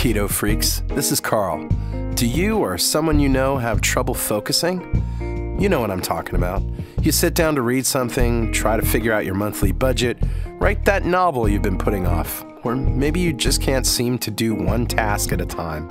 Keto freaks. This is Carl. Do you or someone you know have trouble focusing? You know what I'm talking about. You sit down to read something, try to figure out your monthly budget, write that novel you've been putting off, or maybe you just can't seem to do one task at a time.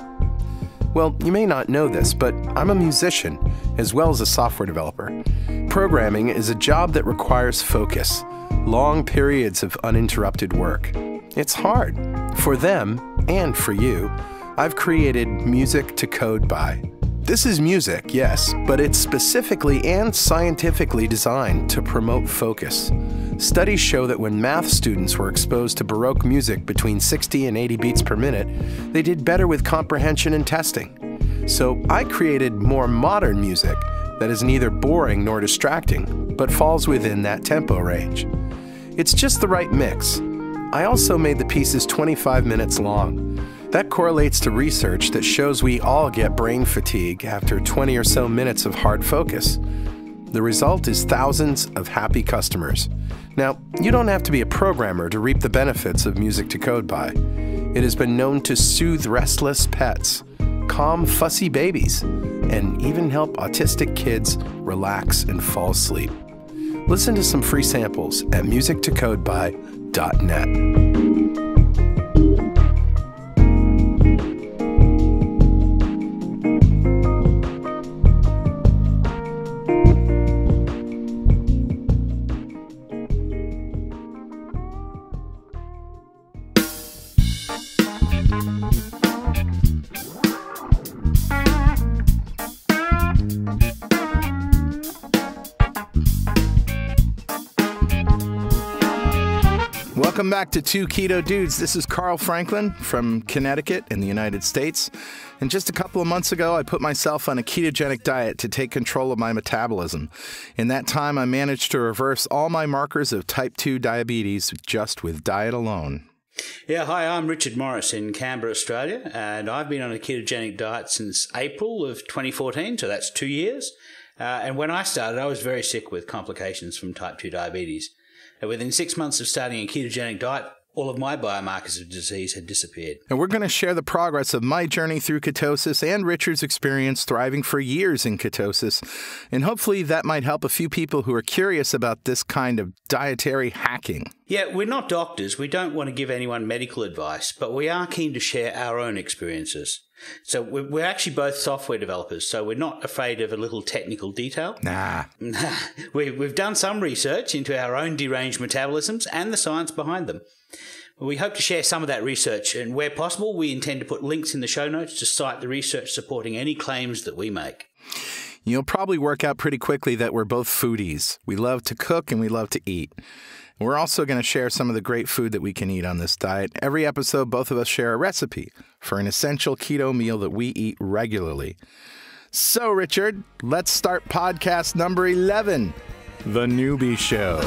Well, you may not know this, but I'm a musician as well as a software developer. Programming is a job that requires focus, long periods of uninterrupted work. It's hard for them and for you. I've created Music to Code By. This is music, yes, but it's specifically and scientifically designed to promote focus. Studies show that when math students were exposed to Baroque music between 60 and 80 beats per minute, they did better with comprehension and testing. So I created more modern music that is neither boring nor distracting, but falls within that tempo range. It's just the right mix. I also made the pieces 25 minutes long. That correlates to research that shows we all get brain fatigue after 20 or so minutes of hard focus. The result is thousands of happy customers. Now, you don't have to be a programmer to reap the benefits of Music to Code By. It has been known to soothe restless pets, calm fussy babies, and even help autistic kids relax and fall asleep. Listen to some free samples at musictocodeby.net. Welcome back to Two Keto Dudes. This is Carl Franklin from Connecticut in the United States. And just a couple of months ago, I put myself on a ketogenic diet to take control of my metabolism. In that time, I managed to reverse all my markers of type 2 diabetes just with diet alone. Yeah, hi, I'm Richard Morris in Canberra, Australia, and I've been on a ketogenic diet since April of 2014, so that's 2 years. And when I started, I was very sick with complications from type 2 diabetes. And within 6 months of starting a ketogenic diet, all of my biomarkers of disease had disappeared. And we're going to share the progress of my journey through ketosis and Richard's experience thriving for years in ketosis. And hopefully that might help a few people who are curious about this kind of dietary hacking. Yeah, we're not doctors. We don't want to give anyone medical advice, but we are keen to share our own experiences. So we're actually both software developers, so we're not afraid of a little technical detail. Nah. We've done some research into our own deranged metabolisms and the science behind them. We hope to share some of that research, and where possible, we intend to put links in the show notes to cite the research supporting any claims that we make. You'll probably work out pretty quickly that we're both foodies. We love to cook and we love to eat. We're also going to share some of the great food that we can eat on this diet. Every episode, both of us share a recipe for an essential keto meal that we eat regularly. So, Richard, let's start podcast number 11, The Newbies Show.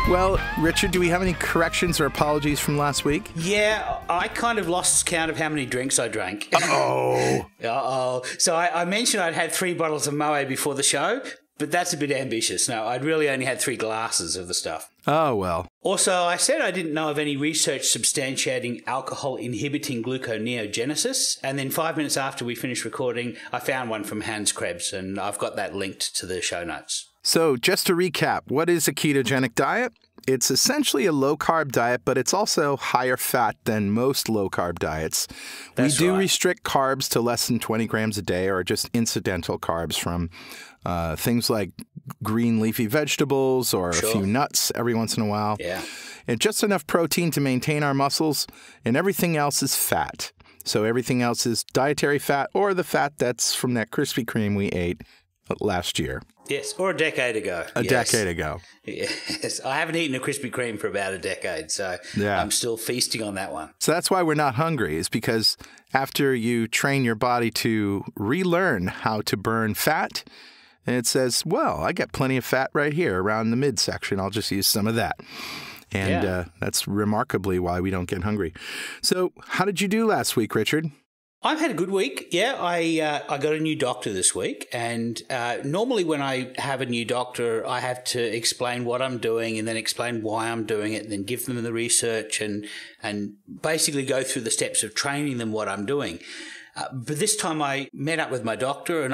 Well, Richard, do we have any corrections or apologies from last week? Yeah, I kind of lost count of how many drinks I drank. Uh-oh. Uh-oh. So I mentioned I'd had 3 bottles of Moe before the show, but that's a bit ambitious. No, I'd really only had 3 glasses of the stuff. Oh, well. Also, I said I didn't know of any research substantiating alcohol inhibiting gluconeogenesis, and then 5 minutes after we finished recording, I found one from Hans Krebs, and I've got that linked to the show notes. So, just to recap, what is a ketogenic diet? It's essentially a low-carb diet, but it's also higher fat than most low-carb diets. That's we do right. restrict carbs to less than 20 grams a day, or just incidental carbs from things like green leafy vegetables or Sure. a few nuts every once in a while. Yeah. And just enough protein to maintain our muscles, and everything else is fat. So everything else is dietary fat or the fat that's from that Krispy Kreme we ate last year. Yes, or a decade ago. A decade ago. Yes, I haven't eaten a Krispy Kreme for about a decade, so Yeah. I'm still feasting on that one. So that's why we're not hungry, is because after you train your body to relearn how to burn fat, it says, well, I got plenty of fat right here around the midsection. I'll just use some of that. And that's remarkably why we don't get hungry. So how did you do last week, Richard? I've had a good week. Yeah, I got a new doctor this week, and normally when I have a new doctor, I have to explain what I'm doing and then explain why I'm doing it, and then give them the research and basically go through the steps of training them what I'm doing. But this time I met up with my doctor, and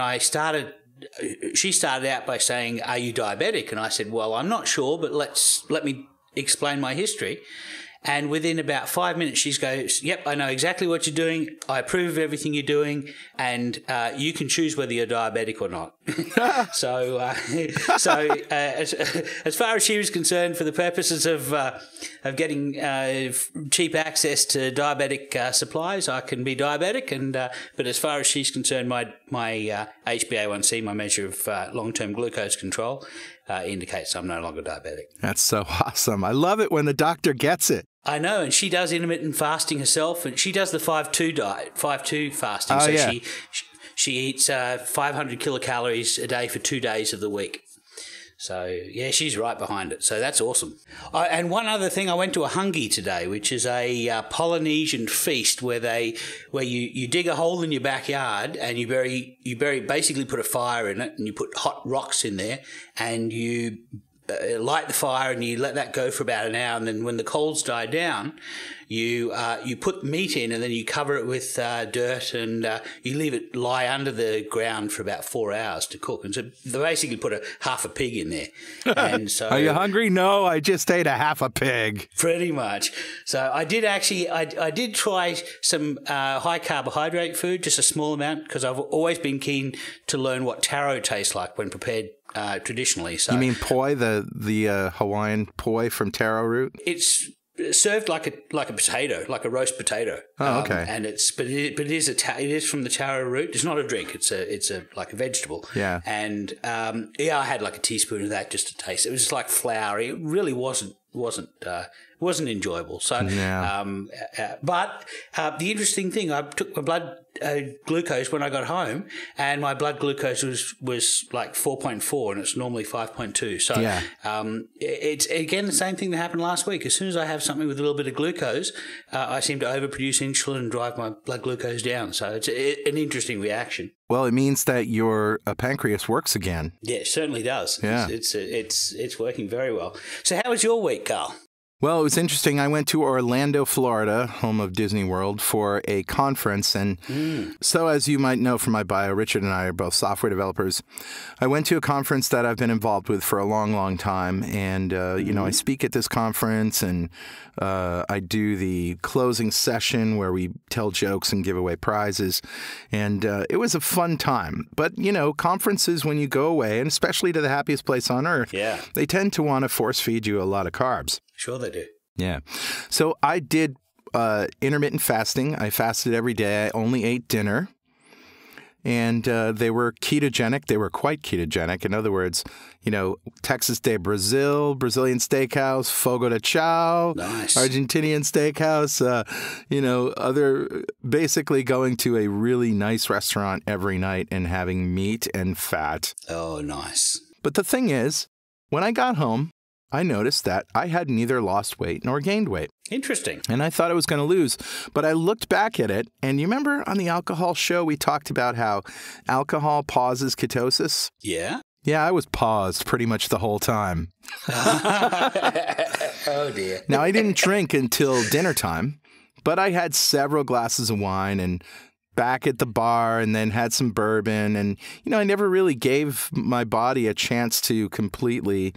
she started out by saying, "Are you diabetic?" And I said, "Well, I'm not sure, but let me explain my history." And within about 5 minutes, she goes, "Yep, I know exactly what you're doing. I approve of everything you're doing, and you can choose whether you're diabetic or not." So as far as she was concerned, for the purposes of getting cheap access to diabetic supplies, I can be diabetic. And but as far as she's concerned, my HbA1c, my measure of long-term glucose control, indicates I'm no longer diabetic. That's so awesome. I love it when the doctor gets it. I know, and she does intermittent fasting herself, and she does the 5-2 diet, 5-2 fasting. Oh, so yeah. she eats 500 kilocalories a day for 2 days of the week. So, yeah, she's right behind it. So that's awesome. And one other thing, I went to a hungi today, which is a Polynesian feast where you dig a hole in your backyard and you basically put a fire in it, and you put hot rocks in there, and you light the fire and you let that go for about an hour, and then when the coals die down, you put meat in, and then you cover it with dirt, and you leave it lie under the ground for about 4 hours to cook. And so they basically put half a pig in there. And so, are you hungry? No, I just ate a half a pig. Pretty much. So I did actually, I did try some high carbohydrate food, just a small amount, because I've always been keen to learn what taro tastes like when prepared traditionally. So you mean poi, the Hawaiian poi from taro root? It's served like a potato, like a roast potato. Oh, okay. And it is from the taro root. It's not a drink. It's like a vegetable. Yeah. And I had like a teaspoon of that just to taste. It was just like floury. It really wasn't enjoyable. So, yeah. But the interesting thing, I took my blood glucose when I got home, and my blood glucose was like 4.4, and it's normally 5.2. So, yeah. It's again the same thing that happened last week. As soon as I have something with a little bit of glucose, I seem to overproduce insulin and drive my blood glucose down. So it's an interesting reaction. Well, it means that your pancreas works again. Yeah, it certainly does. Yeah. It's working very well. So how was your week, Carl? Well, it was interesting. I went to Orlando, Florida, home of Disney World, for a conference. And so, as you might know from my bio, Richard and I are both software developers. I went to a conference that I've been involved with for a long, long time. And, I speak at this conference, and I do the closing session where we tell jokes and give away prizes. And it was a fun time. But, conferences, when you go away, and especially to the happiest place on earth, they tend to want to force feed you a lot of carbs. Sure they do. Yeah. So I did intermittent fasting. I fasted every day. I only ate dinner. And they were ketogenic. They were quite ketogenic. In other words, Texas de Brazil, Brazilian steakhouse, Fogo de Chao, nice. Argentinian steakhouse, basically going to a really nice restaurant every night and having meat and fat. Oh, nice. But the thing is, when I got home, I noticed that I had neither lost weight nor gained weight. Interesting. And I thought I was going to lose. But I looked back at it, and you remember on the alcohol show, we talked about how alcohol pauses ketosis? Yeah. Yeah, I was paused pretty much the whole time. Oh, dear. Now, I didn't drink until dinner time, but I had several glasses of wine and back at the bar, and then had some bourbon. And, I never really gave my body a chance to completely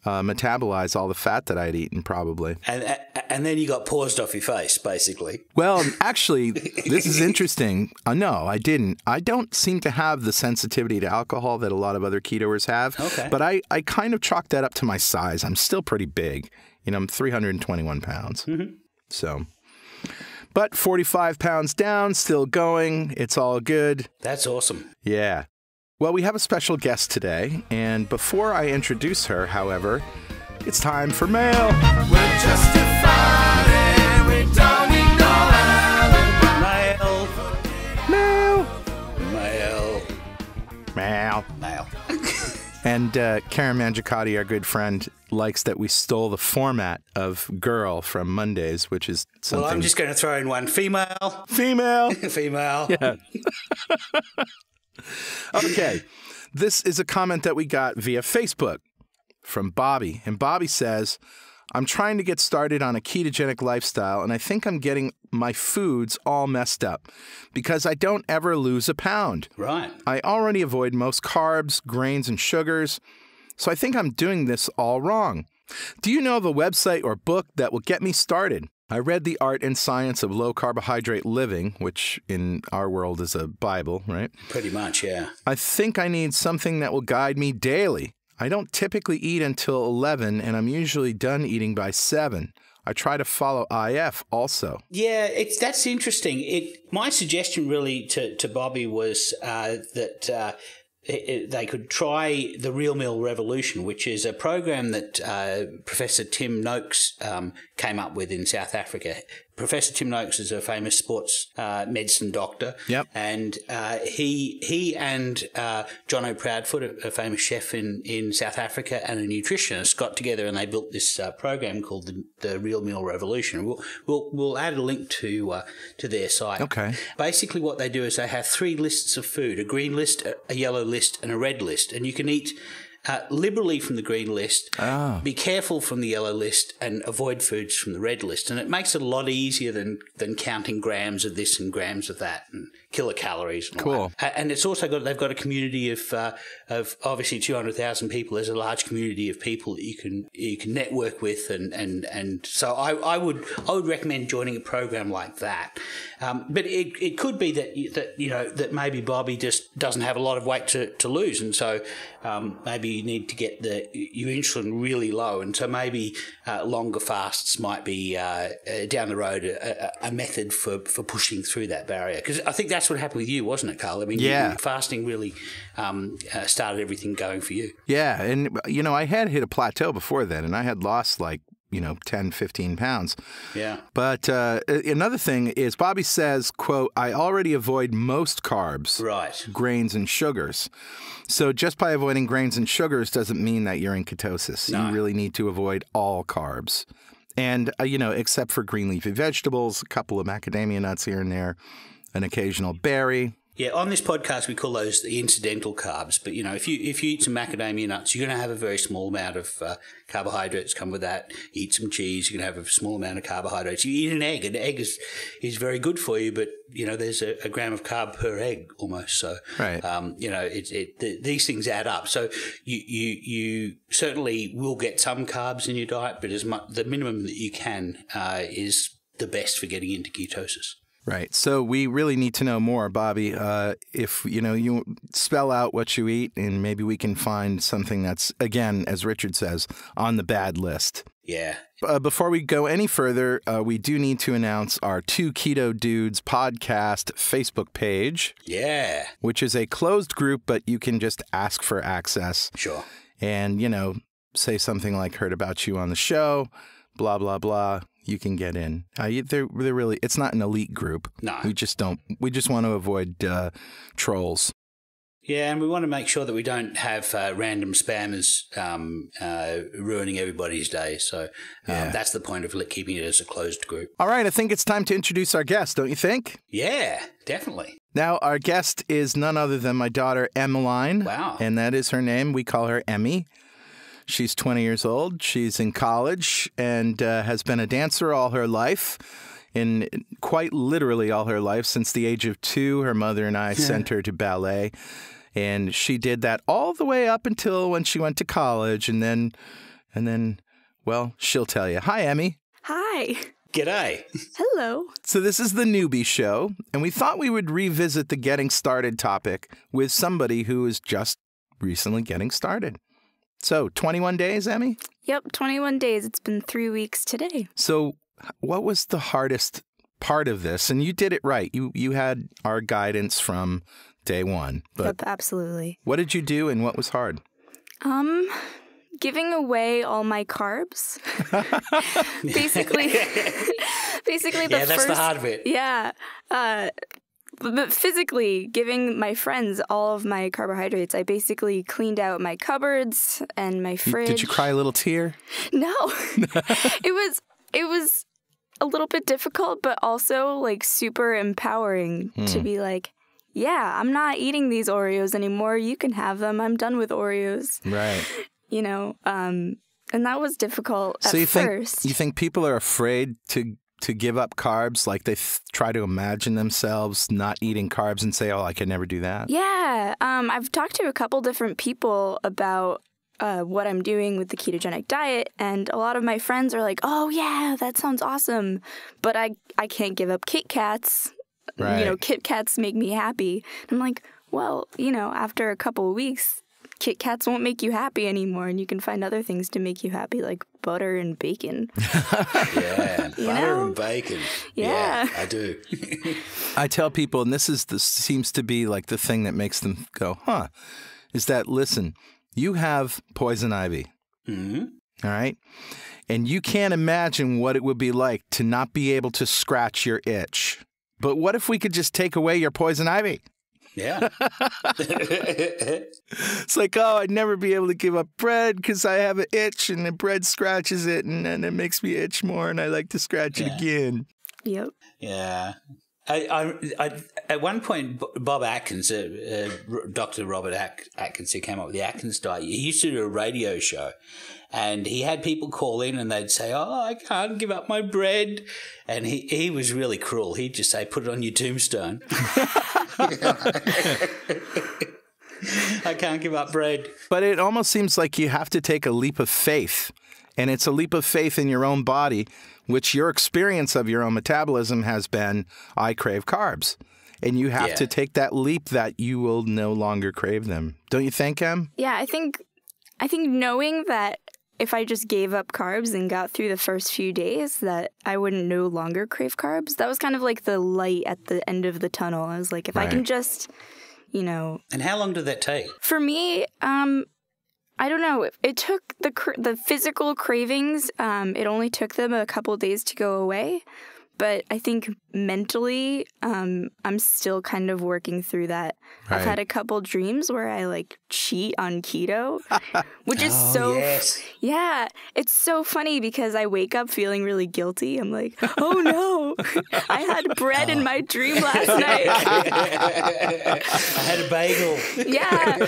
metabolize all the fat that I'd eaten, probably. And then you got paused off your face, basically. Well, actually, this is interesting. No, I didn't. I don't seem to have the sensitivity to alcohol that a lot of other ketoers have. Okay. But I kind of chalked that up to my size. I'm still pretty big. I'm 321 pounds. Mm-hmm. So, but 45 pounds down, still going. It's all good. That's awesome. Yeah. Well, we have a special guest today, and before I introduce her, however, it's time for mail. We're justified and we don't need no alibi. Mail. Mail. Mail. Mail. Mail. And Karen Mangicotti, our good friend, likes that we stole the format of Girl from Mondays, which is something... Well, I'm just going to throw in one. Female. Female. Female. Yeah. Okay. This is a comment that we got via Facebook from Bobby. And Bobby says, I'm trying to get started on a ketogenic lifestyle, and I think I'm getting my foods all messed up because I don't ever lose a pound. Right. I already avoid most carbs, grains, and sugars, so I think I'm doing this all wrong. Do you know of a website or book that will get me started? I read The Art and Science of Low Carbohydrate Living, which in our world is a Bible, right? Pretty much, yeah. I think I need something that will guide me daily. I don't typically eat until 11, and I'm usually done eating by 7. I try to follow IF also. Yeah, that's interesting. My suggestion really to Bobby was that they could try the Real Meal Revolution, which is a program that Professor Tim Noakes came up with in South Africa. Professor Tim Noakes is a famous sports medicine doctor. Yep. And he and John O'Proudfoot, a famous chef in South Africa and a nutritionist, got together and they built this program called the Real Meal Revolution. We'll add a link to their site. Okay. Basically what they do is they have 3 lists of food, a green list, a yellow list and a red list. And you can eat liberally from the green list, be careful from the yellow list, and avoid foods from the red list. And it makes it a lot easier than counting grams of this and grams of that and kilocalories. And all that. And it's also they've got a community of obviously 200,000 people. There's a large community of people that you can network with, and so I would recommend joining a program like that. But it could be that maybe Bobby just doesn't have a lot of weight to lose, and so maybe you need to get your insulin really low, and so maybe longer fasts might be down the road a method for pushing through that barrier. Because I think that's what happened with you, wasn't it, Carl? I mean, fasting really started everything going for you. Yeah, and I had hit a plateau before then, and I had lost 10, 15 pounds. Yeah. But another thing is Bobby says, quote, I already avoid most carbs, right, grains, and sugars. So just by avoiding grains and sugars doesn't mean that you're in ketosis. No. You really need to avoid all carbs. And, except for green leafy vegetables, a couple of macadamia nuts here and there, an occasional berry. Yeah, on this podcast we call those the incidental carbs. But if you eat some macadamia nuts, you're going to have a very small amount of carbohydrates come with that. You eat some cheese, you're going to have a small amount of carbohydrates. You eat an egg is very good for you, but there's a gram of carb per egg almost. So right. These things add up. So you certainly will get some carbs in your diet, but the minimum that you can is the best for getting into ketosis. Right. So we really need to know more, Bobby. If, you spell out what you eat, and maybe we can find something that's, again, as Richard says, on the bad list. Yeah. Before we go any further, we do need to announce our Two Keto Dudes podcast Facebook page. Yeah. Which is a closed group, but you can just ask for access. Sure. And, say something like, heard about you on the show, blah, blah, blah. You can get in. They're really, it's not an elite group. No. We just want to avoid trolls. Yeah, and we want to make sure that we don't have random spammers ruining everybody's day. So that's the point of keeping it as a closed group. All right, I think it's time to introduce our guest, don't you think? Yeah, definitely. Now, our guest is none other than my daughter, Emmeline. Wow. And that is her name. We call her Emmy. She's 20 years old. She's in college and has been a dancer all her life, in quite literally all her life. Since the age of 2, her mother and I sent her to ballet. And she did that all the way up until when she went to college. And then, well, she'll tell you. Hi, Emmy. Hi. G'day. Hello. So this is the Newbie Show, and we thought we would revisit the getting started topic with somebody who is just recently getting started. So, 21 days, Emmy? Yep, 21 days. It's been 3 weeks today. So, what was the hardest part of this? And you did it right. You had our guidance from day one. But yep, absolutely. What did you do and what was hard? Giving away all my carbs. basically that's the hard bit. Yeah. But physically, giving my friends all of my carbohydrates, I basically cleaned out my cupboards and my fridge. Did you cry a little tear? No. It was a little bit difficult, but also like super empowering to be like, yeah, I'm not eating these Oreos anymore. You can have them. I'm done with Oreos. Right. You know, and that was difficult at first. You think people are afraid to give up carbs? Like they try to imagine themselves not eating carbs and say, oh, I could never do that? Yeah. I've talked to a couple different people about what I'm doing with the ketogenic diet, and a lot of my friends are like, oh, yeah, that sounds awesome, but I can't give up Kit Kats. Right. You know, Kit Kats make me happy. I'm like, well, you know, after a couple of weeks, Kit Kats won't make you happy anymore, and you can find other things to make you happy, like butter and bacon. Yeah, butter and bacon. Yeah. I do. I tell people, and this seems to be like the thing that makes them go, huh, is that, listen, you have poison ivy, all right? And you can't imagine what it would be like to not be able to scratch your itch. But what if we could just take away your poison ivy? Yeah. It's like, oh, I'd never be able to give up bread because I have an itch and the bread scratches it and then it makes me itch more and I like to scratch it again. Yep. Yeah. I at one point, Bob Atkins, Dr. Robert Atkins, who came up with the Atkins diet, he used to do a radio show, and he had people call in and they'd say, oh, I can't give up my bread. And he was really cruel. He'd just say, put it on your tombstone. I can't give up bread. But it almost seems like you have to take a leap of faith, and it's a leap of faith in your own body, which your experience of your own metabolism has been, I crave carbs. And you have to take that leap that you will no longer crave them. Don't you think, Em? Yeah, I think knowing that if I just gave up carbs and got through the first few days, that I wouldn't no longer crave carbs. That was kind of like the light at the end of the tunnel. I was like, if I can just, you know. And how long did that take? For me, I don't know. It took the physical cravings. It only took them a couple days to go away. But I think mentally, I'm still kind of working through that. Right. I've had a couple dreams where I like cheat on keto, which is yeah, it's so funny because I wake up feeling really guilty. I'm like, oh no, I had bread in my dream last night. I had a bagel. Yeah,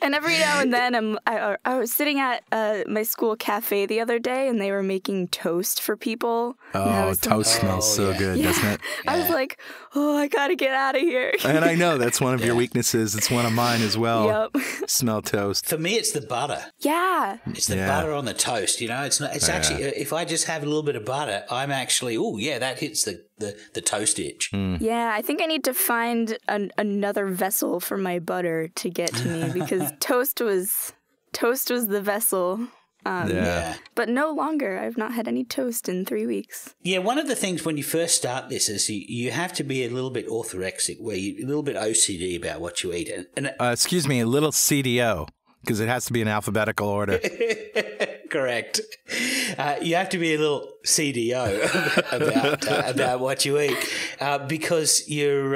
and every now and then I was sitting at my school cafe the other day, and they were making toast for people. Oh, toast smells so good, doesn't it? I was like, oh, I gotta get out of here. And I know that's one of your weaknesses. It's one of mine as well. Yep. Smell toast. For me, it's the butter. Yeah. It's the butter on the toast, you know. It's not. It's actually, if I just have a little bit of butter, I'm actually, that hits the toast itch. Yeah, I think I need to find another vessel for my butter to get to me because toast was the vessel. But no longer. I've not had any toast in 3 weeks. Yeah, one of the things when you first start this is you have to be a little bit orthorexic, where you're a little bit OCD about what you eat. Excuse me, a little CDO, because it has to be in alphabetical order. Correct. You have to be a little CDO about what you eat because you're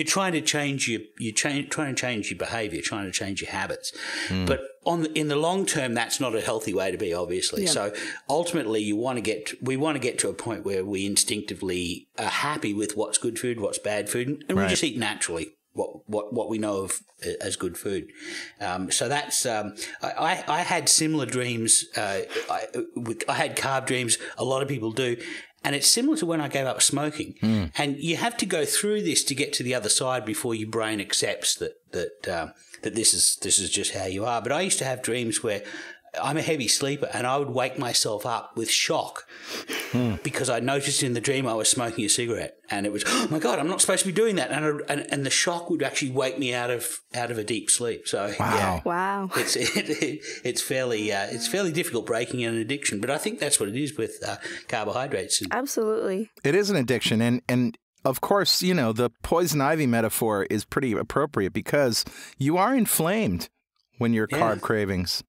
trying to change your behaviour, trying to change your habits, but in the long term, that's not a healthy way to be, obviously. Yeah. So ultimately, we want to get to a point where we instinctively are happy with what's good food, what's bad food, and we just eat naturally what we know of as good food. So that's I had similar dreams. I had carb dreams. A lot of people do. And it's similar to when I gave up smoking. And you have to go through this to get to the other side before your brain accepts that this is just how you are. But I used to have dreams where I'm a heavy sleeper and I would wake myself up with shock because I noticed in the dream I was smoking a cigarette and it was, oh my God, I'm not supposed to be doing that. And the shock would actually wake me out of a deep sleep. So wow. It's fairly difficult breaking an addiction, but I think that's what it is with carbohydrates. Absolutely. It is an addiction. And of course, you know, the poison ivy metaphor is pretty appropriate because you are inflamed when you're carb cravings.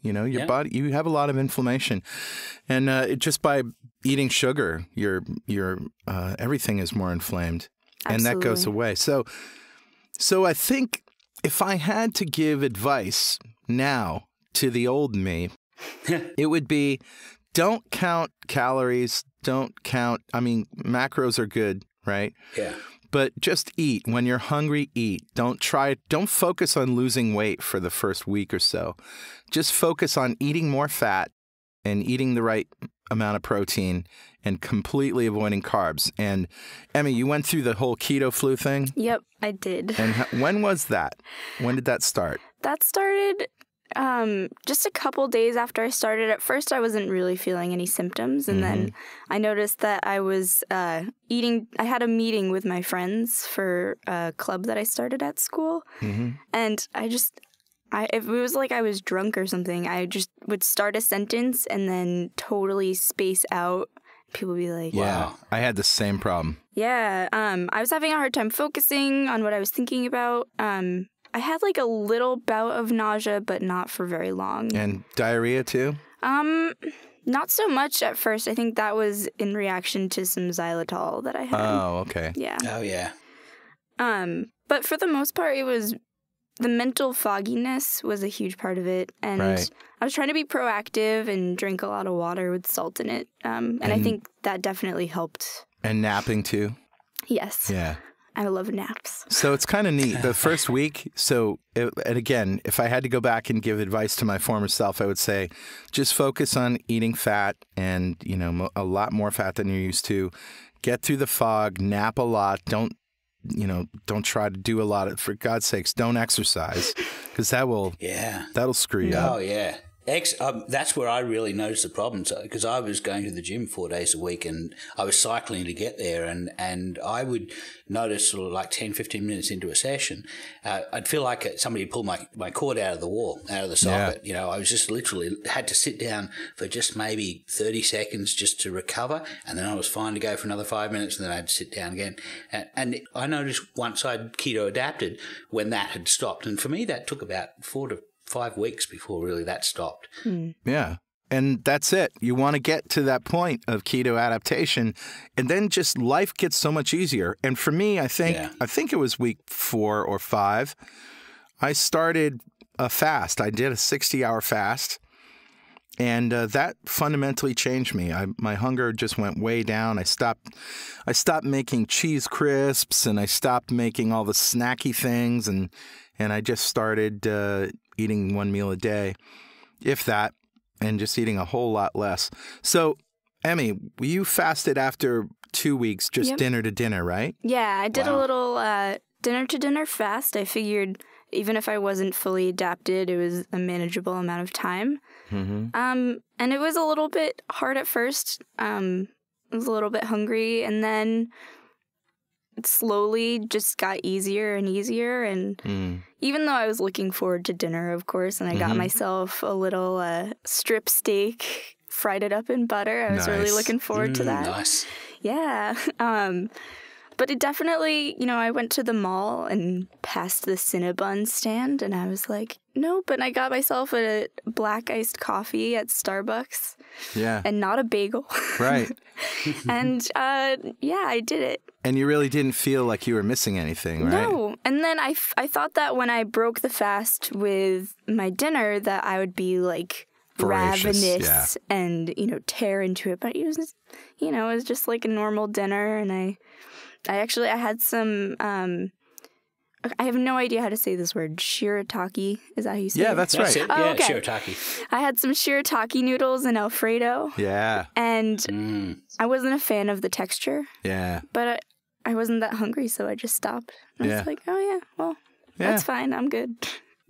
You know, your body, you have a lot of inflammation. And just by eating sugar, your everything is more inflamed. and that goes Absolutely. away. So I think if I had to give advice now to the old me, it would be don't count calories, don't count, I mean, macros are good, right? Yeah. But just eat. When you're hungry, eat. Don't focus on losing weight for the first week or so. Just focus on eating more fat and eating the right amount of protein and completely avoiding carbs. And Emmy, you went through the whole keto flu thing? Yep, I did. And when was that? When did that start? That started just a couple days after I started. At first, I wasn't really feeling any symptoms. And then I noticed that I was eating. I had a meeting with my friends for a club that I started at school. And it was like I was drunk or something. I just would start a sentence and then totally space out. People would be like, Yeah, I had the same problem. yeah. I was having a hard time focusing on what I was thinking about. I had like a little bout of nausea, but not for very long. And diarrhea too? Not so much at first. I think that was in reaction to some xylitol that I had. Oh, okay. Yeah. Oh, yeah. But for the most part, it was the mental fogginess was a huge part of it. And Right. I was trying to be proactive and drink a lot of water with salt in it. And I think that definitely helped. And napping too? Yes. Yeah. I love naps. So it's kind of neat. The first week, and again, if I had to go back and give advice to my former self, I would say just focus on eating fat and, a lot more fat than you're used to. Get through the fog, nap a lot. Don't try to do a lot of, for God's sakes, don't exercise because that'll screw you up. Oh, yeah. That's where I really noticed the problem, because I was going to the gym 4 days a week and I was cycling to get there, and I would notice sort of like 10, 15 minutes into a session, I'd feel like somebody pulled my cord out of the wall, out of the socket. I was just literally had to sit down for just maybe 30 seconds just to recover, and then I was fine to go for another 5 minutes, and then I'd sit down again. And I noticed once I'd keto adapted when that had stopped, and for me that took about 4 to 5 weeks before really that stopped. Yeah. And that's it. You want to get to that point of keto adaptation, and then just life gets so much easier. And for me, I think it was week 4 or 5, I started a fast. I did a 60-hour fast, and that fundamentally changed me. My hunger just went way down. I stopped making cheese crisps, and I stopped making all the snacky things, and I just started eating one meal a day, if that, and just eating a whole lot less. So, Emmy, you fasted after 2 weeks, just dinner to dinner, right? Yeah, I did a little dinner to dinner fast. I figured even if I wasn't fully adapted, it was a manageable amount of time. And it was a little bit hard at first. I was a little bit hungry, and then it slowly just got easier and easier. And even though I was looking forward to dinner, of course, and I got myself a little strip steak, fried it up in butter. I was really looking forward to that. Nice. Yeah. But it definitely, I went to the mall and passed the Cinnabon stand, and I was like, nope. And I got myself a black iced coffee at Starbucks. Yeah. And not a bagel. Right. And I did it. And you really didn't feel like you were missing anything, right? No. And then I thought that when I broke the fast with my dinner that I would be like Voracious, ravenous and, tear into it. But it was, it was just like a normal dinner. And I had some, I have no idea how to say this word. Shirataki. Is that how you say it? Yeah, that's right. It. Oh, yeah, okay. shirataki. I had some shirataki noodles and Alfredo. Yeah. And I wasn't a fan of the texture. Yeah. But I wasn't that hungry, so I just stopped. I was like, oh, yeah, well, that's fine. I'm good.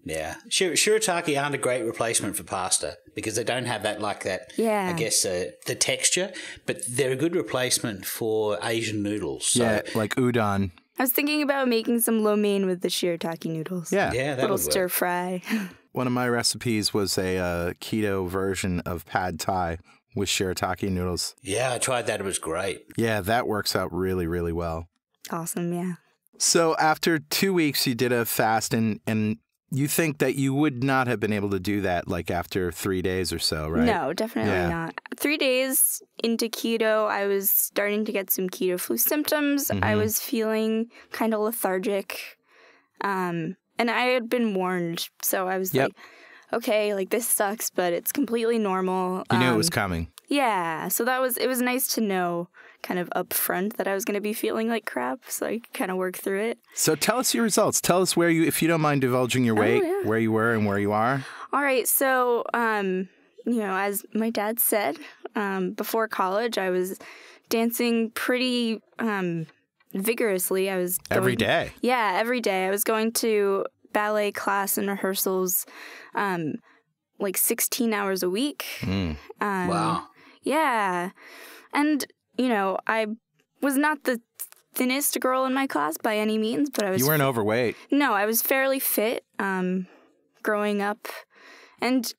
Yeah. Shirataki aren't a great replacement for pasta because they don't have that, I guess, the texture, but they're a good replacement for Asian noodles. So. Yeah, like udon. I was thinking about making some lo mein with the shirataki noodles. Yeah. Yeah, that little would work. stir fry. One of my recipes was a keto version of pad thai with shirataki noodles. Yeah, I tried that. It was great. Yeah, that works out really, really well. Awesome, yeah. So after 2 weeks, you did a fast, and you think that you would not have been able to do that like after 3 days or so, right? No, definitely not. 3 days into keto, I was starting to get some keto flu symptoms. I was feeling kind of lethargic. And I had been warned, so I was like, okay, like this sucks, but it's completely normal. You knew it was coming. Yeah, so it was nice to know kind of up front that I was going to be feeling like crap, so I could kind of work through it. So tell us your results. Tell us where you, if you don't mind divulging your weight, where you were and where you are. All right, so, as my dad said, before college, I was dancing pretty vigorously. I was Every day? Yeah, every day. I was going to ballet class and rehearsals like 16 hours a week. Wow. Yeah. And, I was not the thinnest girl in my class by any means, but I was... You weren't overweight. No, I was fairly fit growing up and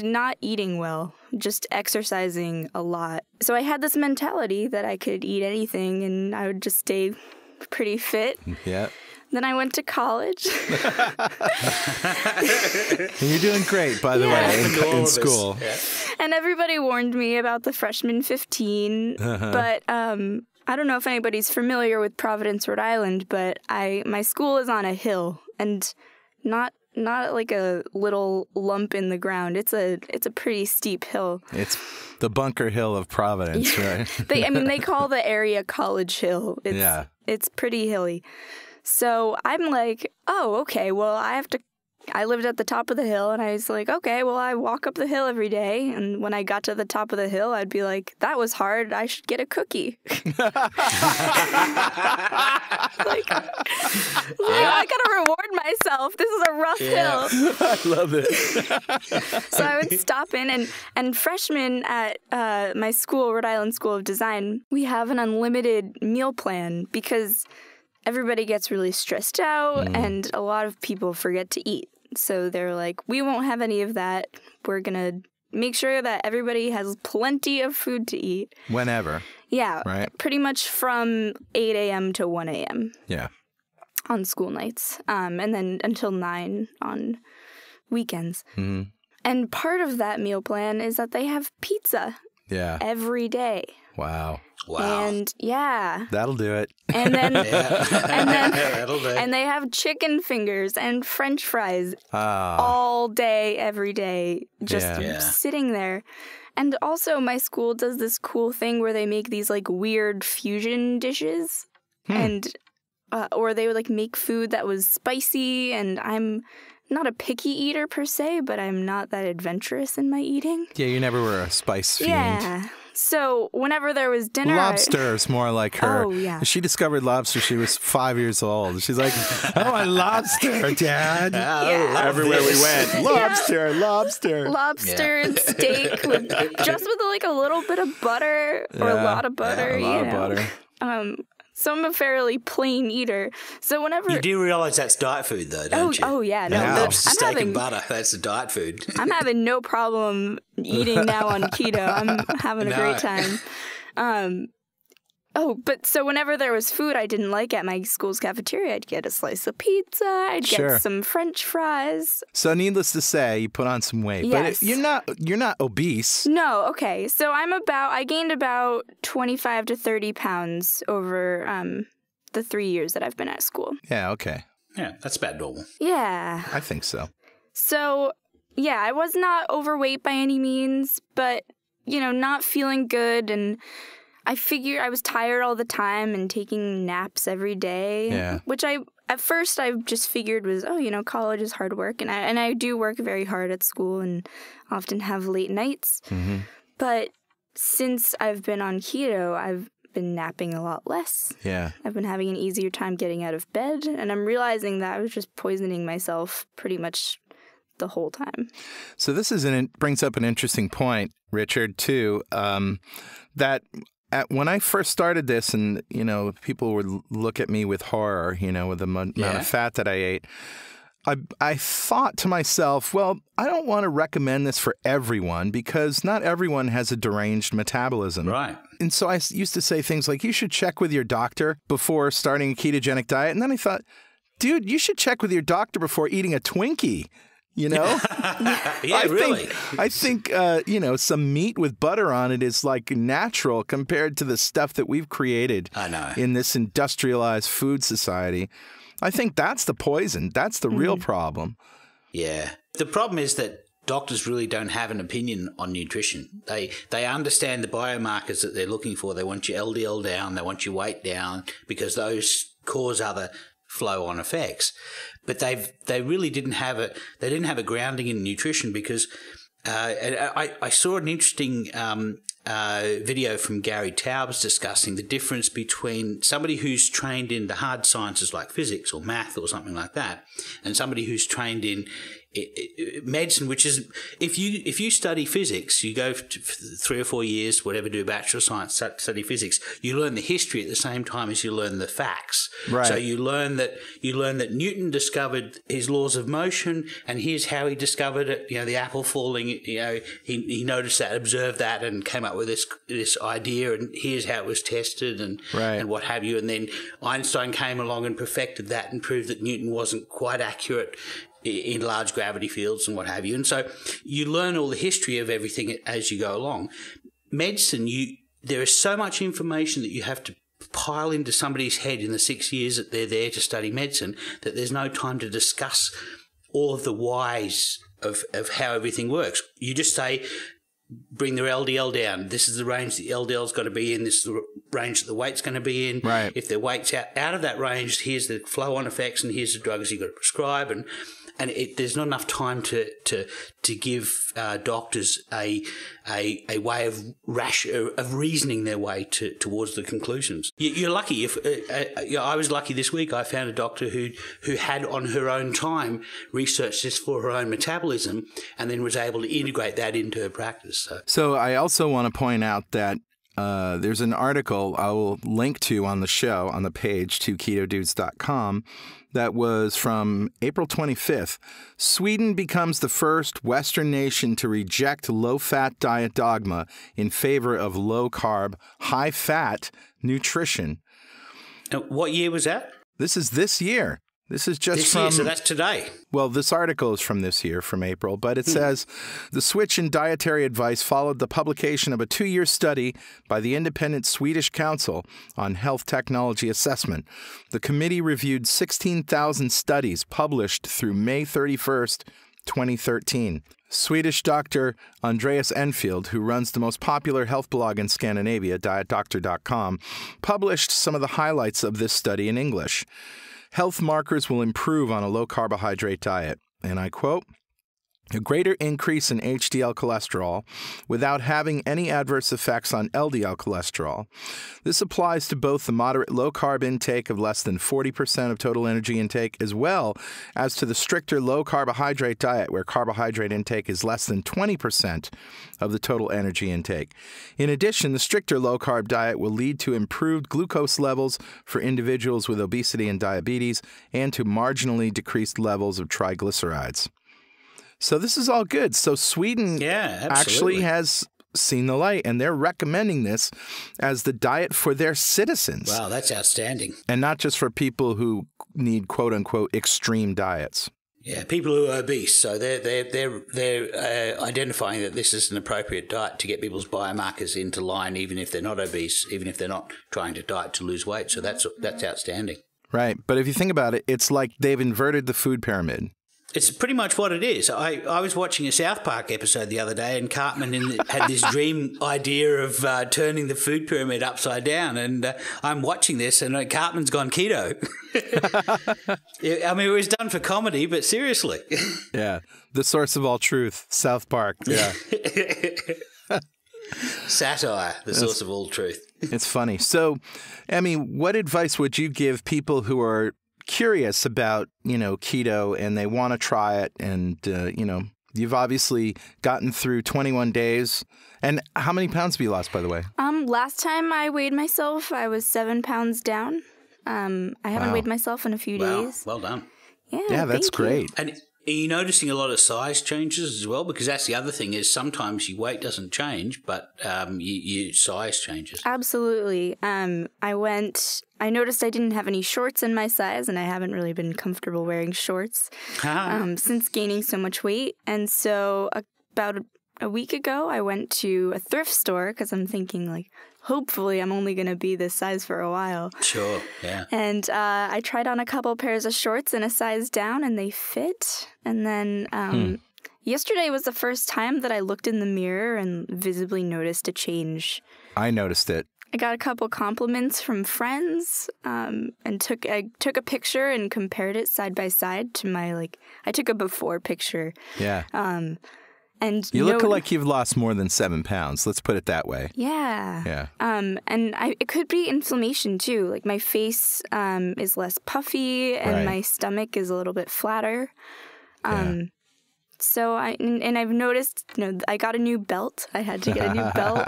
not eating well, just exercising a lot. So I had this mentality that I could eat anything and I would just stay pretty fit. Yeah. Then I went to college. And you're doing great, by the way, in school. Yeah. And everybody warned me about the freshman 15. But I don't know if anybody's familiar with Providence, Rhode Island, but my school is on a hill and not like a little lump in the ground. It's a pretty steep hill. It's the Bunker Hill of Providence, right? They call the area College Hill. It's pretty hilly. So I'm like, oh, okay, well, I lived at the top of the hill, and I was like, okay, well, I walk up the hill every day, and when I got to the top of the hill, I'd be like, that was hard, I should get a cookie. I gotta reward myself. This is a rough hill. I love it. So I would stop in, and freshmen at my school, Rhode Island School of Design, we have an unlimited meal plan because everybody gets really stressed out and a lot of people forget to eat. So they're like, we won't have any of that. We're going to make sure that everybody has plenty of food to eat. Whenever. Yeah. Right. Pretty much from 8 a.m. to 1 a.m. Yeah. On school nights. And then until 9 on weekends. Mm-hmm. And part of that meal plan is that they have pizza. Yeah. Every day. Wow. And yeah. That'll do it. And then That'll do. and they have chicken fingers and French fries all day, every day, just sitting there. And also my school does this cool thing where they make these like weird fusion dishes and or they would like make food that was spicy, and I'm not a picky eater per se, but I'm not that adventurous in my eating. Yeah, you never were a spice fiend. Yeah. So whenever there was dinner... Lobster is more like her. Oh, yeah. She discovered lobster. She was 5 years old. She's like, oh, a lobster, Dad. Yeah. Everywhere we went, lobster, lobster. Lobster and steak with like a little bit of butter or a lot of butter. Yeah, a lot of butter. So I'm a fairly plain eater. So whenever You do realise that's diet food, though, don't you? Oh yeah, no. Yeah. Steak and butter, that's the diet food. I'm having no problem eating now on keto. I'm having a great time. But so whenever there was food I didn't like at my school's cafeteria, I'd get a slice of pizza, I'd get some French fries. So needless to say, you put on some weight. Yes. But you're not obese. No, okay. So I gained about 25 to 30 pounds over the 3 years that I've been at school. Yeah, okay. Yeah, that's about normal. Yeah. I think so. So, yeah, I was not overweight by any means, but, not feeling good, and I figured I was tired all the time and taking naps every day, which at first I just figured was, college is hard work, and I do work very hard at school and often have late nights. Mm-hmm. But since I've been on keto, I've been napping a lot less. Yeah. I've been having an easier time getting out of bed, and I'm realizing that I was just poisoning myself pretty much the whole time. So this brings up an interesting point, Richard, too, that when I first started this and, people would look at me with horror, with the amount of fat that I ate, I thought to myself, well, I don't want to recommend this for everyone because not everyone has a deranged metabolism. Right. And so I used to say things like, you should check with your doctor before starting a ketogenic diet. And then I thought, dude, you should check with your doctor before eating a Twinkie. You know? Yeah, really. I think some meat with butter on it is like natural compared to the stuff that we've created I know. in this industrialized food society. I think that's the poison. That's the real problem. Yeah. The problem is that doctors really don't have an opinion on nutrition. They understand the biomarkers that they're looking for. They want your LDL down. They want your weight down because those cause other flow-on effects. But they really didn't have a grounding in nutrition because I saw an interesting video from Gary Taubes discussing the difference between somebody who's trained in the hard sciences like physics or math or something like that, and somebody who's trained in medicine, which is if you study physics, you go for 3 or 4 years, whatever, do a Bachelor of Science, study physics, you learn the history at the same time as you learn the facts. Right. So you learn that Newton discovered his laws of motion, and here's how he discovered it. You know, the apple falling. You know, he noticed that, observed that, and came up with this idea, and here's how it was tested, and what have you. And then Einstein came along and perfected that and proved that Newton wasn't quite accurate in large gravity fields and what have you. And so you learn all the history of everything as you go along. Medicine, there is so much information that you have to pile into somebody's head in the 6 years that they're there to study medicine that there's no time to discuss all of the whys of how everything works. You just say, bring their LDL down. This is the range the LDL's got to be in. This is the range that the weight's going to be in. Right. If their weight's out of that range, here's the flow-on effects and here's the drugs you've got to prescribe. And there's not enough time to give doctors a way of reasoning their way towards the conclusions. You're lucky. I was lucky this week. I found a doctor who had on her own time researched this for her own metabolism and then was able to integrate that into her practice. So I also want to point out that there's an article I will link to on the show, on the page, to ketodudes.com, that was from April 25th. Sweden becomes the first Western nation to reject low-fat diet dogma in favor of low-carb, high-fat nutrition. What year was that? This is this year. This is just this year, so that's today. Well, this article is from this year, from April, but it says the switch in dietary advice followed the publication of a 2-year study by the Independent Swedish Council on Health Technology Assessment. The committee reviewed 16,000 studies published through May 31st, 2013. Swedish doctor Andreas Enfield, who runs the most popular health blog in Scandinavia, dietdoctor.com, published some of the highlights of this study in English. Health markers will improve on a low-carbohydrate diet, and I quote, a greater increase in HDL cholesterol without having any adverse effects on LDL cholesterol. This applies to both the moderate low-carb intake of less than 40% of total energy intake as well as to the stricter low-carbohydrate diet where carbohydrate intake is less than 20% of the total energy intake. In addition, the stricter low-carb diet will lead to improved glucose levels for individuals with obesity and diabetes and to marginally decreased levels of triglycerides. So this is all good. So Sweden actually has seen the light, and they're recommending this as the diet for their citizens. Wow, that's outstanding. And not just for people who need quote-unquote extreme diets. Yeah, people who are obese. So they're identifying that this is an appropriate diet to get people's biomarkers into line, even if they're not obese, even if they're not trying to diet to lose weight. So that's outstanding. Right. But if you think about it, it's like they've inverted the food pyramid. It's pretty much what it is. I was watching a South Park episode the other day, and Cartman had this dream idea of turning the food pyramid upside down. And I'm watching this, and Cartman's gone keto. I mean, it was done for comedy, but seriously. Yeah, the source of all truth, South Park. Yeah. Satire, the source of all truth. It's funny. So, Emmy, what advice would you give people who are curious about, keto and they want to try it? And, you've obviously gotten through 21 days. And how many pounds have you lost, by the way? Last time I weighed myself, I was 7 pounds down. I haven't weighed myself in a few days. Well done. Yeah, that's great. And are you noticing a lot of size changes as well? Because that's the other thing is sometimes your weight doesn't change, but your size changes. Absolutely. I went I noticed I didn't have any shorts in my size, and I haven't really been comfortable wearing shorts since gaining so much weight. And so about a week ago, I went to a thrift store because I'm thinking, like, hopefully I'm only going to be this size for a while. Sure, yeah. And I tried on a couple pairs of shorts in a size down, and they fit. And then yesterday was the first time that I looked in the mirror and visibly noticed a change. I noticed it. I got a couple compliments from friends, and I took a picture and compared it side by side to my, I took a before picture. Yeah. And you look like you've lost more than 7 pounds. Let's put it that way. Yeah. Yeah. And it could be inflammation too. Like my face is less puffy, and my stomach is a little bit flatter. So I've noticed, I got a new belt. I had to get a new belt.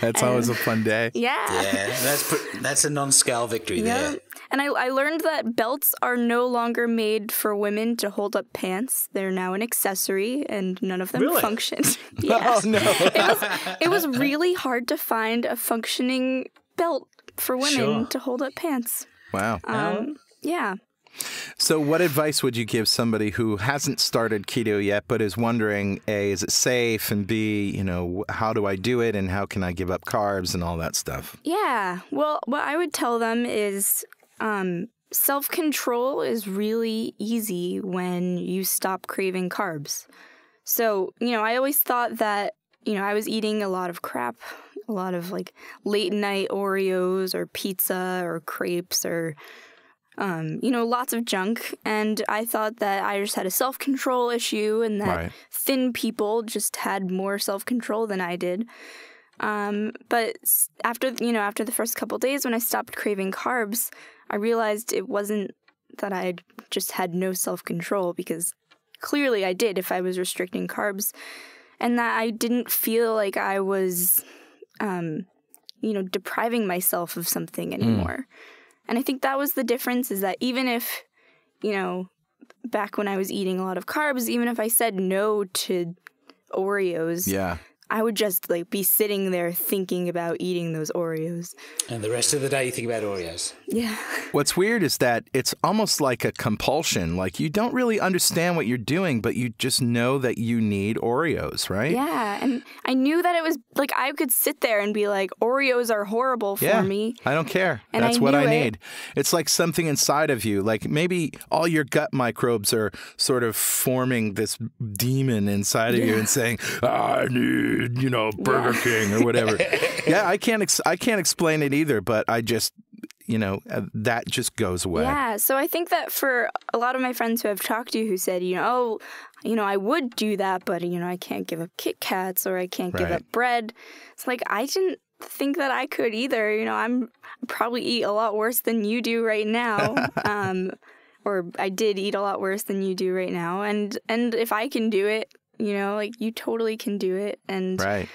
That's always a fun day. Yeah. Yeah, that's a non-scale victory there. And I learned that belts are no longer made for women to hold up pants. They're now an accessory, and none of them function. Yes. Oh, no. It was really hard to find a functioning belt for women to hold up pants. Wow. Yeah. So what advice would you give somebody who hasn't started keto yet but is wondering, A, is it safe, and B, how do I do it, and how can I give up carbs and all that stuff? Yeah. Well, what I would tell them is self-control is really easy when you stop craving carbs. So, I always thought that, I was eating a lot of crap, a lot of late night Oreos or pizza or crepes or lots of junk. And I thought that I just had a self-control issue, and that thin people just had more self-control than I did. But after the first couple days when I stopped craving carbs, I realized it wasn't that I just had no self-control, because clearly I did if I was restricting carbs, and that I didn't feel like I was, depriving myself of something anymore. And I think that was the difference, is that even if, back when I was eating a lot of carbs, even if I said no to Oreos, I would just be sitting there thinking about eating those Oreos. And the rest of the day you think about Oreos. Yeah. What's weird is that it's almost like a compulsion. Like, you don't really understand what you're doing, but you just know that you need Oreos, right? Yeah. And I knew that it was I could sit there and be like, Oreos are horrible for me. I don't care. And That's I what knew I it. need. It's like something inside of you. Like maybe all your gut microbes are sort of forming this demon inside of you and saying, I need, Burger King or whatever. I can't explain it either, but I just, that just goes away. Yeah. So I think that for a lot of my friends who I've talked to who said, I would do that, but, I can't give up Kit Kats, or I can't give up bread. It's like, I didn't think that I could either. I probably eat a lot worse than you do right now. Or I did eat a lot worse than you do right now. And if I can do it, you totally can do it. And I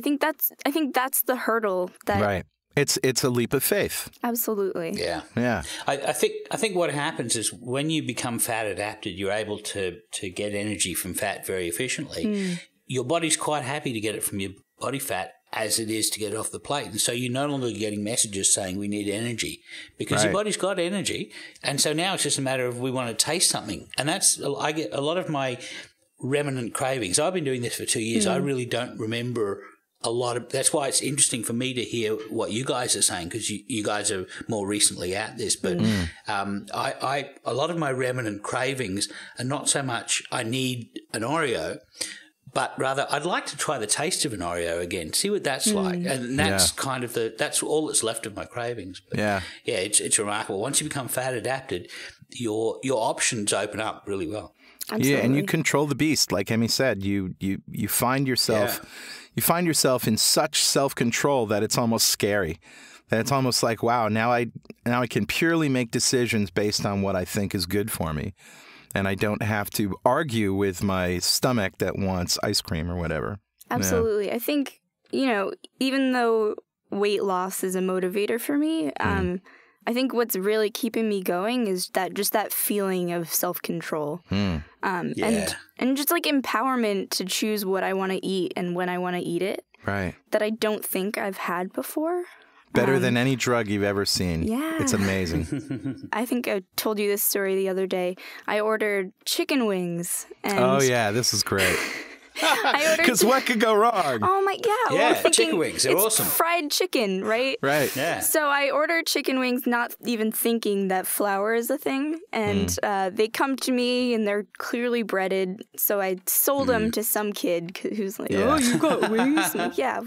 think that's the hurdle that It's a leap of faith. Absolutely. Yeah. Yeah. I think what happens is when you become fat adapted, you're able to get energy from fat very efficiently. Your body's quite happy to get it from your body fat as it is to get it off the plate. And so you're no longer getting messages saying we need energy, because your body's got energy. And so now it's just a matter of we want to taste something. And I get a lot of my remnant cravings. I've been doing this for 2 years. I really don't remember a lot of, that's why it's interesting for me to hear what you guys are saying, because you guys are more recently at this. But I a lot of my remnant cravings are not so much I need an Oreo, but rather I'd like to try the taste of an Oreo again, see what that's like. And that's kind of that's all that's left of my cravings. But it's remarkable. Once you become fat adapted, your options open up really well. Absolutely. Yeah, and you control the beast, like Emmy said. You find yourself you find yourself in such self-control that it's almost scary. That it's almost like, wow, now I can purely make decisions based on what I think is good for me. And I don't have to argue with my stomach that wants ice cream or whatever. Absolutely. I think, even though weight loss is a motivator for me, I think what's really keeping me going is that feeling of self-control. And just like empowerment to choose what I want to eat and when I want to eat it. Right. That I don't think I've had before. Better than any drug you've ever seen. Yeah. It's amazing. I think I told you this story the other day. I ordered chicken wings. And Oh, yeah. This is great. I ordered. Because what could go wrong? Oh my, yeah. Yeah, well, thinking chicken wings, they're it's awesome. Fried chicken, right? Right. Yeah. So I ordered chicken wings, not even thinking that flour is a thing. And they come to me, and they're clearly breaded. So I sold them to some kid who's like, Yeah. "Oh, you got wings?" I'm like, yeah,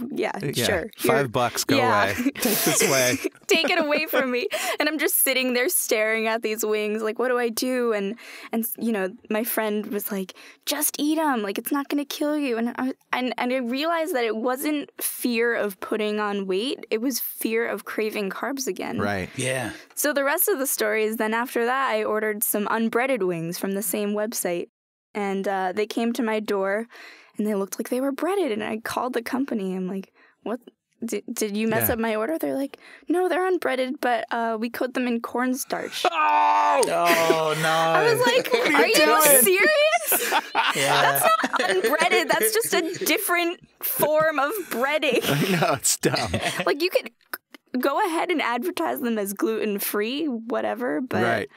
sure. Here. $5, go Yeah. away. Take this away. Take it away from me. And I'm just sitting there staring at these wings, like, what do I do? And you know, my friend was like, just eat them. Like, it's not going to kill you. And I realized that it wasn't fear of putting on weight. It was fear of craving carbs again. Right. Yeah. So the rest of the story is then after that, I ordered some unbreaded wings from the same website. And they came to my door, and they looked like they were breaded. And I called the company. I'm like, what? Did you mess Yeah. up my order? They're like, no, they're unbreaded, but we coat them in cornstarch. Oh! Oh, no. I was like, are you doing? serious? That's not unbreaded. That's just a different form of breading. No, it's dumb. Like, you could go ahead and advertise them as gluten-free, whatever, but Right.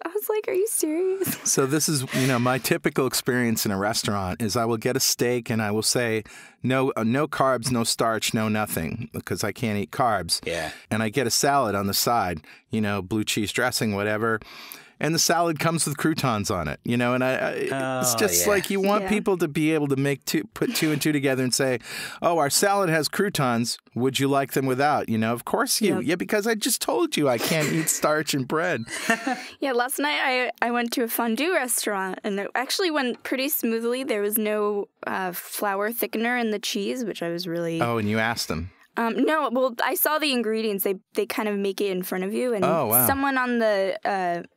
I was like, are you serious? So this is, my typical experience in a restaurant is I will get a steak and I will say, no carbs, no starch, no nothing, because I can't eat carbs. Yeah. And I get a salad on the side, blue cheese dressing, whatever. And the salad comes with croutons on it, and it's just yeah. like you want Yeah. people to be able to put two and two together and say, oh, our salad has croutons. Would you like them without? Of course you. Yep. Yeah, because I just told you I can't eat starch and bread. Yeah, last night I went to a fondue restaurant, and it actually went pretty smoothly. There was no flour thickener in the cheese, which I was really... Oh, and you asked them. No, well, I saw the ingredients. They kind of make it in front of you. And Oh, wow. someone on the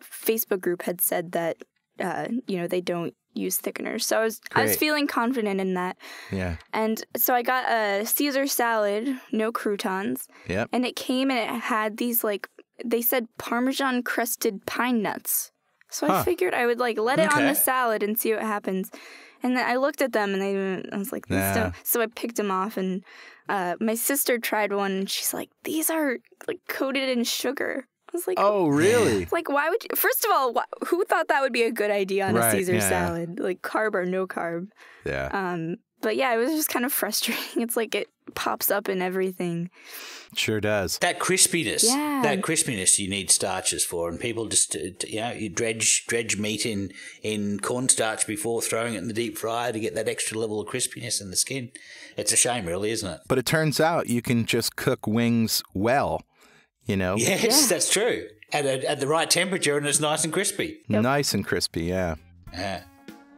Facebook group had said that, they don't use thickeners. So I was Great. feeling confident in that. Yeah. And so I got a Caesar salad, no croutons. Yep. And it came and it had these, they said Parmesan crusted pine nuts. So I figured I would let it on Okay. the salad and see what happens. And then I looked at them and I was like, these Nah. don't. So I picked them off, and my sister tried one, and she's like, these are coated in sugar. I was like, Oh, really? like, why would you? First of all, who thought that would be a good idea on Right, a Caesar yeah. salad? Like, carb or no carb? Yeah. But yeah, it was just kind of frustrating. It's like it pops up in everything. Sure does. That crispiness, Yeah. that crispiness you need starches for, and people just, you dredge meat in cornstarch before throwing it in the deep fryer to get that extra level of crispiness in the skin. It's a shame, really, isn't it? But it turns out you can just cook wings well, Yes, Yeah. that's true. At the right temperature, and it's nice and crispy. Nice and crispy, yeah. Yeah.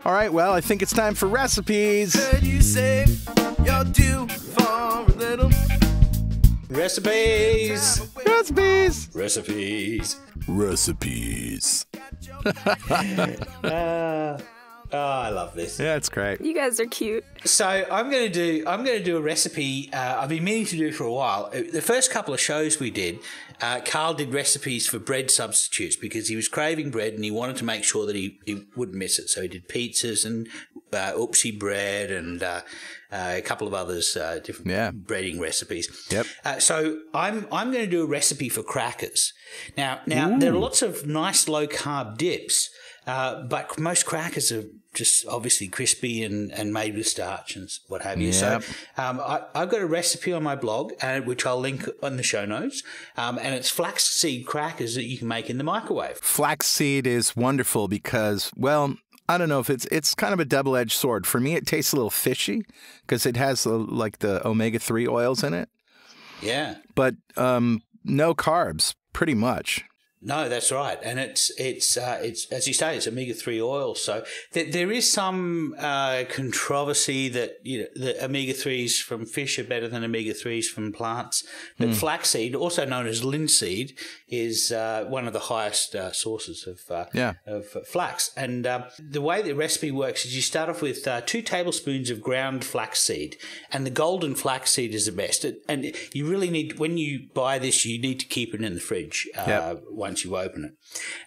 All right, well, I think it's time for recipes. Heard you say you're due for a little. Recipes. Recipes. Recipes. Recipes. I love this. Yeah, it's great. You guys are cute. So I'm going to do a recipe. I've been meaning to do for a while. The first couple of shows we did, Carl did recipes for bread substitutes because he was craving bread and he wanted to make sure that he wouldn't miss it. So he did pizzas and oopsie bread and a couple of others, different breading recipes. Yep. So I'm going to do a recipe for crackers. Now there are lots of nice low carb dips. But most crackers are just obviously crispy and made with starch and what have you. Yep. So I've got a recipe on my blog, which I'll link on the show notes, and it's flaxseed crackers that you can make in the microwave. Flaxseed is wonderful because, well, I don't know if it's kind of a double-edged sword. For me, it tastes a little fishy because it has the omega-3 oils in it. Yeah. But no carbs, pretty much. No, that's right, and it's as you say, it's omega-3 oil. So there is some controversy that the omega-3s from fish are better than omega-3s from plants. But flaxseed, also known as linseed, is one of the highest sources of flax. And the way the recipe works is you start off with 2 tablespoons of ground flaxseed, and the golden flaxseed is the best. And you really need, when you buy this, you need to keep it in the fridge. once you open it.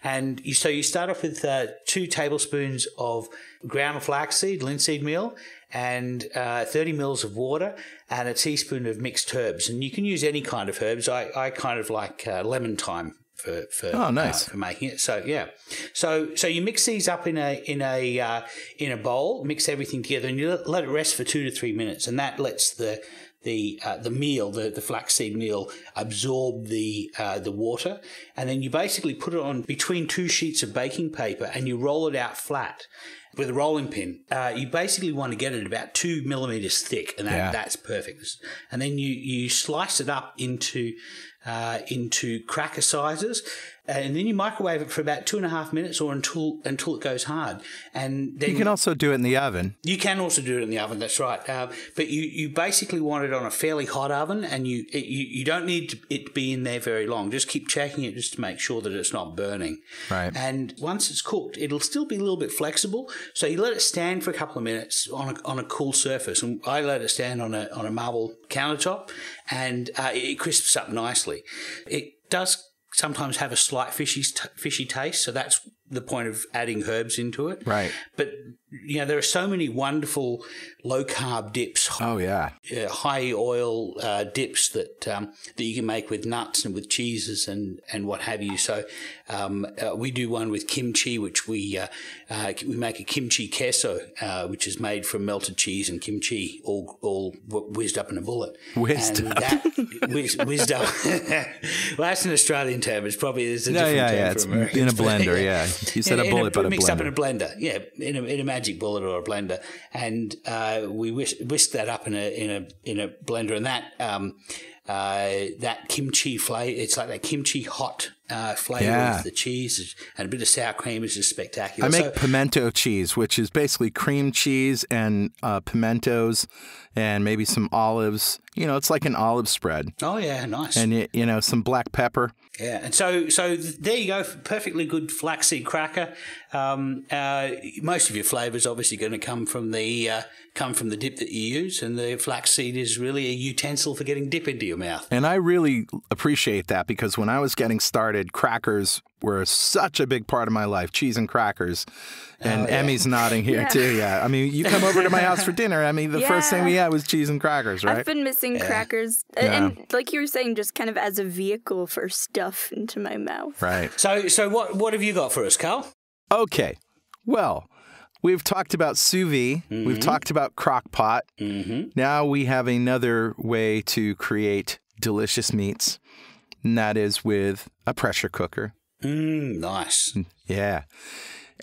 And so you start off with 2 tablespoons of ground flaxseed, linseed meal, and 30 mils of water, and a teaspoon of mixed herbs. And you can use any kind of herbs. I kind of like lemon thyme for making it. So yeah, so you mix these up in a bowl, mix everything together, and you let it rest for 2 to 3 minutes, and that lets the meal, the flaxseed meal, absorb the water, and then you basically put it on between 2 sheets of baking paper, and you roll it out flat with a rolling pin. You basically want to get it about 2 millimeters thick, and that's perfect. And then you slice it up into cracker sizes, and then you microwave it for about 2.5 minutes or until it goes hard. And then you can also do it in the oven. You can also do it in the oven. That's right. But you basically want it on a fairly hot oven, and you don't need it to be in there very long. Just keep checking it just to make sure that it's not burning. Right. And once it's cooked, it'll still be a little bit flexible. So you let it stand for a couple of minutes on a cool surface, and I let it stand on a marble countertop, and it crisps up nicely. It does sometimes have a slight fishy taste, so that's the point of adding herbs into it. Right. But there are so many wonderful low carb dips. Oh yeah. High oil dips that you can make with nuts and with cheeses and what have you. So we do one with kimchi, which we make a kimchi queso, which is made from melted cheese and kimchi, all whizzed up in a bullet. Whizzed up. Well, that's an Australian term. It's probably a different term for Americans. In a blender, yeah. You said a bullet, but a blender. Mixed up in a blender, yeah, in a magic bullet or a blender, and we whisk that up in a blender, and that kimchi flavor, it's like that kimchi hot flavor with the cheese and a bit of sour cream is just spectacular. I make pimento cheese, which is basically cream cheese and pimentos and maybe some olives. It's like an olive spread. Oh yeah, nice. And some black pepper. Yeah, and so there you go, perfectly good flaxseed cracker. Most of your flavour is obviously going to come from the dip that you use, and the flaxseed is really a utensil for getting dip into your mouth. And I really appreciate that, because when I was getting started, crackers were such a big part of my life, cheese and crackers. And Emmy's nodding here too. Yeah, I mean, you come over to my house for dinner, Emmy. The first thing we had was cheese and crackers, right? I've been missing crackers, and like you were saying, just kind of as a vehicle for stuff into my mouth. Right. So what have you got for us, Carl? Okay. Well, we've talked about sous vide. Mm-hmm. We've talked about crock pot. Mm-hmm. Now we have another way to create delicious meats, and that is with a pressure cooker. Nice. Yeah.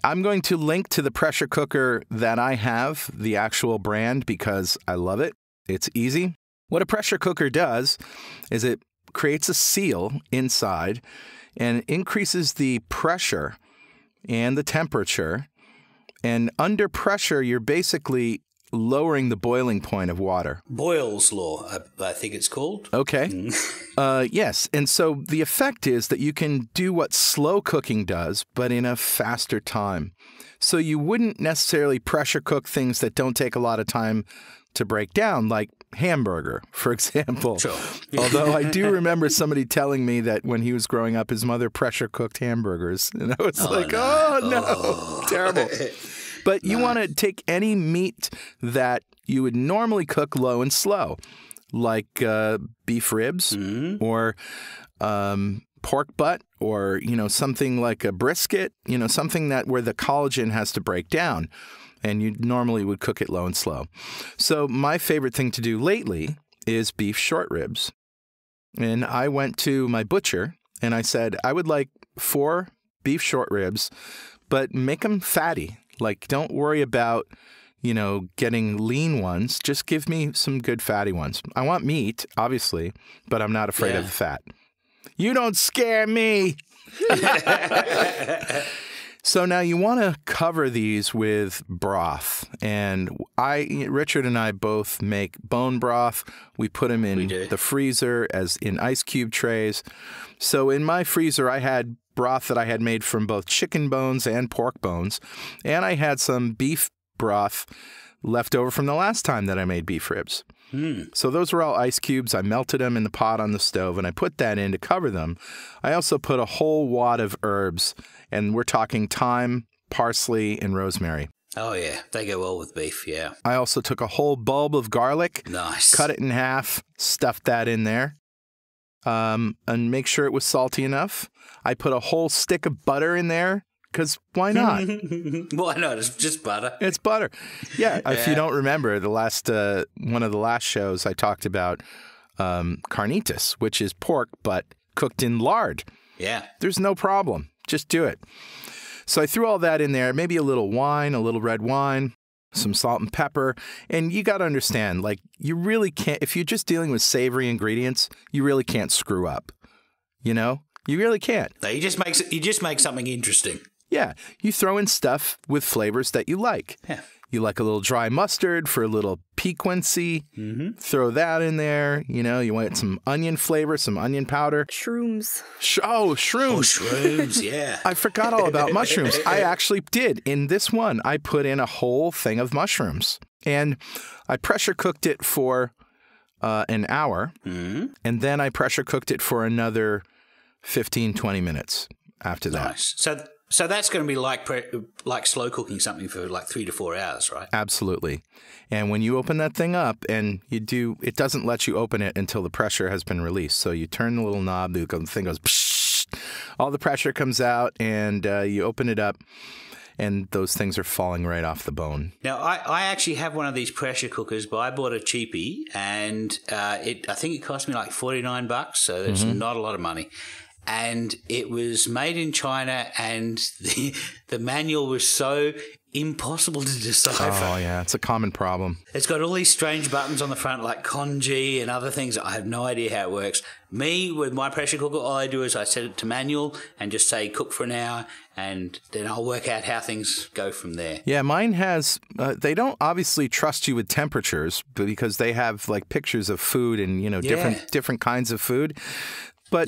I'm going to link to the pressure cooker that I have, the actual brand, because I love it. It's easy. What a pressure cooker does is it creates a seal inside and increases the pressure and the temperature. And under pressure, you're basically lowering the boiling point of water. Boyle's law, I think it's called. Okay. Yes. And so the effect is that you can do what slow cooking does, but in a faster time. So you wouldn't necessarily pressure cook things that don't take a lot of time to break down, like hamburger, for example. Sure. Although I do remember somebody telling me that when he was growing up, his mother pressure cooked hamburgers. And I was no, terrible. But you want to take any meat that you would normally cook low and slow, like beef ribs or pork butt, or something like a brisket, something that where the collagen has to break down, and you normally would cook it low and slow. So my favorite thing to do lately is beef short ribs. And I went to my butcher and I said, I would like 4 beef short ribs, but make them fatty. Like, don't worry about, getting lean ones. Just give me some good fatty ones. I want meat, obviously, but I'm not afraid of the fat. You don't scare me. So now you want to cover these with broth. And Richard and I both make bone broth. We put them in the freezer as in ice cube trays. So in my freezer, I had broth that I had made from both chicken bones and pork bones. And I had some beef broth left over from the last time that I made beef ribs. So those were all ice cubes. I melted them in the pot on the stove, and I put that in to cover them. I also put a whole wad of herbs, and we're talking thyme, parsley, and rosemary. Oh, yeah. They go well with beef, yeah. I also took a whole bulb of garlic, Nice. cut it in half, stuffed that in there, and make sure it was salty enough. I put a whole stick of butter in there, because why not? Why not? It's just butter. It's butter. Yeah. If you don't remember, the last one of the last shows I talked about carnitas, which is pork but cooked in lard. Yeah. There's no problem. Just do it. So I threw all that in there, maybe a little wine, a little red wine, some salt and pepper. And you got to understand, like, you really can't, if you're just dealing with savory ingredients, you really can't screw up. You know? You really can't. No, you just make something interesting. Yeah, you throw in stuff with flavors that you like. Yeah. You like a little dry mustard for a little piquancy. Throw that in there. You know, you want some onion flavor, some onion powder. Shrooms. Shrooms. Oh, shrooms, yeah. I forgot all about mushrooms. I actually did. In this one, I put in a whole thing of mushrooms. And I pressure cooked it for an hour. And then I pressure cooked it for another 15, 20 minutes after that. Nice. So that's going to be like slow cooking something for like 3 to 4 hours, right? Absolutely. And when you open that thing up and it doesn't let you open it until the pressure has been released. So you turn the little knob, the thing goes, psh, all the pressure comes out, and you open it up, and those things are falling right off the bone. Now, I actually have one of these pressure cookers, but I bought a cheapie, and I think it cost me like $49, so that's not a lot of money. And it was made in China, and the manual was so impossible to decipher. Oh, yeah. It's a common problem. It's got all these strange buttons on the front like congee and other things. I have no idea how it works. Me, with my pressure cooker, all I do is I set it to manual and just say cook for an hour, and then I'll work out how things go from there. Yeah, mine has, they don't obviously trust you with temperatures because they have like pictures of food and, you know, different kinds of food. But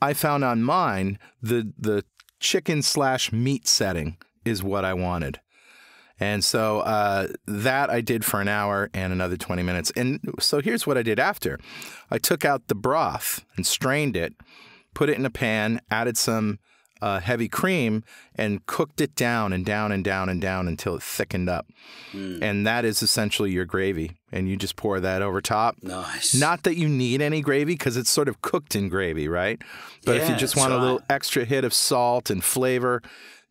I found on mine, the chicken/meat setting is what I wanted. And so that I did for an hour and another 20 minutes. And so here's what I did after. I took out the broth and strained it, put it in a pan, added some heavy cream, and cooked it down and down and down and down until it thickened up. And that is essentially your gravy. And you just pour that over top. Nice. Not that you need any gravy because it's sort of cooked in gravy, right? But if you just want a little extra hit of salt and flavor,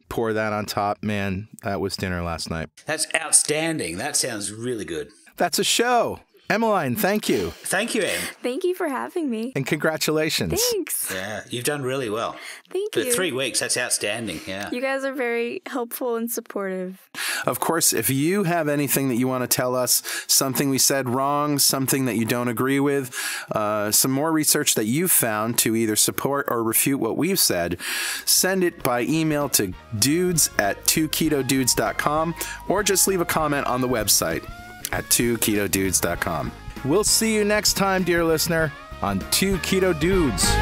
pour that on top. Man, that was dinner last night. That's outstanding. That sounds really good. That's a show. Emmeline, thank you. Thank you, Em. Thank you for having me. And congratulations. Thanks. Yeah, you've done really well. Thank For you. 3 weeks, that's outstanding, yeah. You guys are very helpful and supportive. Of course, if you have anything that you want to tell us, something we said wrong, something that you don't agree with, some more research that you've found to either support or refute what we've said, send it by email to dudes@2ketodudes.com or just leave a comment on the website at 2ketodudes.com. We'll see you next time, dear listener, on 2 Keto Dudes.